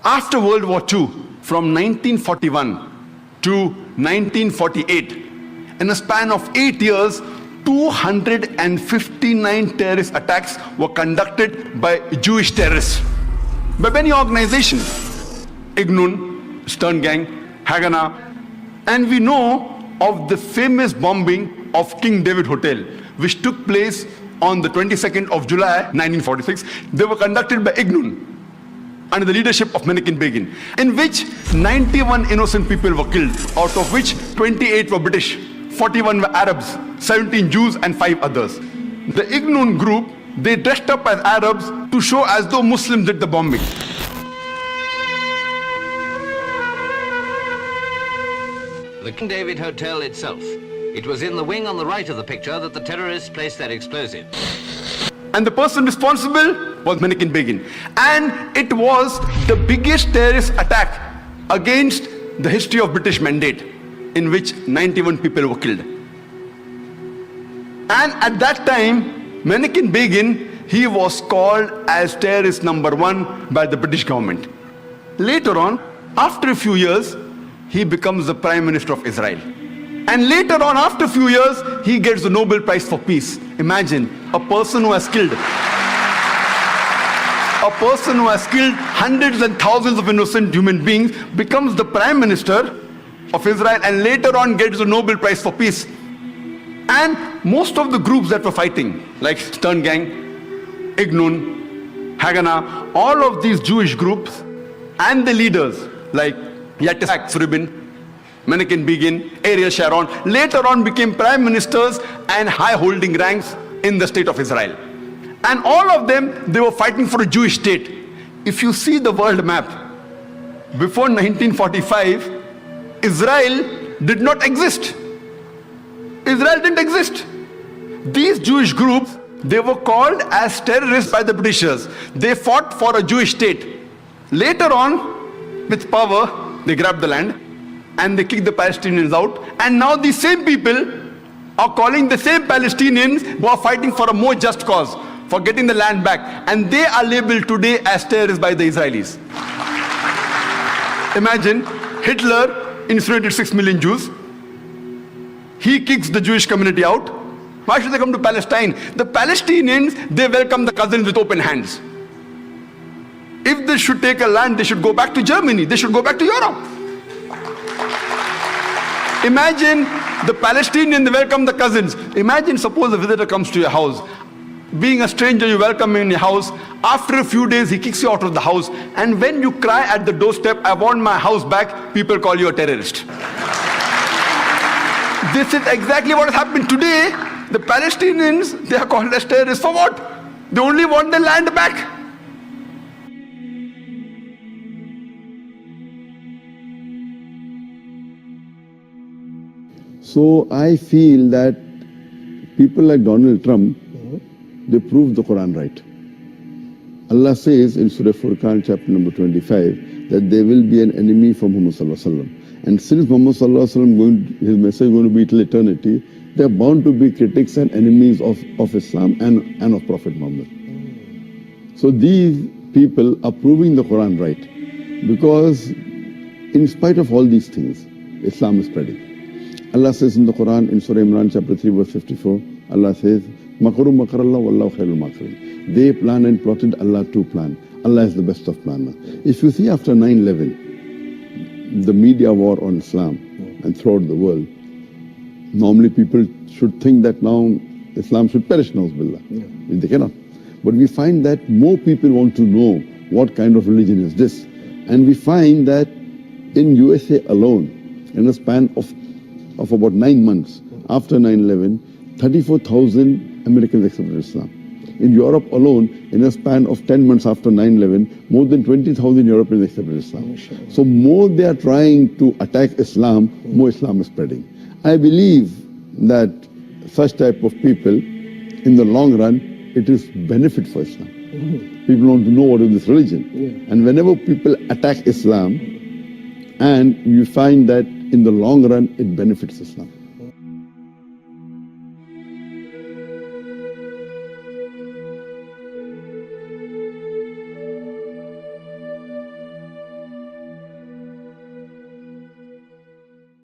After World War II, from 1941 to 1948, in a span of 8 years, 259 terrorist attacks were conducted by Jewish terrorists, by many organizations, Ignun, Stern Gang, Haganah, and we know of the famous bombing of King David Hotel, which took place on the 22nd of July 1946. They were conducted by Ignun under the leadership of Naik, in which 91 innocent people were killed, out of which 28 were British, 41 were Arabs, 17 Jews and 5 others. The Ignun group, they dressed up as Arabs to show as though Muslims did the bombing. The King David Hotel itself. It was in the wing on the right of the picture that the terrorists placed their explosive. And the person responsible was Naik. And it was the biggest terrorist attack against the history of British Mandate, in which 91 people were killed. And at that time, Naik, he was called as terrorist number 1 by the British government. Later on, after a few years, he becomes the Prime Minister of Israel. And later on, after a few years, he gets the Nobel Prize for Peace. Imagine, a person who has killed hundreds and thousands of innocent human beings becomes the Prime Minister of Israel and later on gets the Nobel Prize for Peace. And most of the groups that were fighting, like Stern Gang, Ignun, Haganah, all of these Jewish groups and the leaders like Yitzhak Rabin, Naik, Ariel Sharon, later on became prime ministers and high-holding ranks in the state of Israel. And all of them, they were fighting for a Jewish state. If you see the world map, before 1945, Israel did not exist. Israel didn't exist. These Jewish groups, they were called as terrorists by the Britishers. They fought for a Jewish state. Later on, with power, they grabbed the land and they kicked the Palestinians out. And now these same people are calling the same Palestinians who are fighting for a more just cause, for getting the land back. And they are labeled today as terrorists by the Israelis. Imagine, Hitler incinerated 6 million Jews. He kicks the Jewish community out. Why should they come to Palestine? The Palestinians, they welcome the cousins with open hands. If they should take a land, they should go back to Germany. They should go back to Europe. Imagine the Palestinians, they welcome the cousins. Imagine, suppose a visitor comes to your house. Being a stranger, you welcome him in your house. After a few days, he kicks you out of the house. And when you cry at the doorstep, I want my house back, people call you a terrorist. This is exactly what has happened today. The Palestinians, they are called as terrorists for what? They only want their land back. So I feel that people like Donald Trump, they prove the Quran right. Allah says in Surah Furqan chapter number 25 that there will be an enemy for Muhammad Sallallahu Alaihi Wasallam. And since Muhammad Sallallahu Alaihi Wasallam, his message is going to be till eternity, they are bound to be critics and enemies of Islam and of Prophet Muhammad. So these people are proving the Quran right, because in spite of all these things, Islam is spreading. Allah says in the Quran, in Surah Imran chapter 3 verse 54, Allah says, Makaru makarallah wallahu khairul makirin. They plan and plotted, Allah too plan. Allah is the best of planners. If you see after 9/11, the media war on Islam and throughout the world, normally people should think that now Islam should perish, na'uzubillah. They cannot. But we find that more people want to know what kind of religion is this. And we find that in USA alone, in a span of about 9 months after 9/11, 34,000 Americans accepted Islam. In Europe alone, in a span of 10 months after 9/11, more than 20,000 Europeans accepted Islam. So more they are trying to attack Islam, more Islam is spreading. I believe that such type of people, in the long run, it is benefit for Islam. People want to know what is this religion. And whenever people attack Islam, and you find that in the long run, it benefits Islam.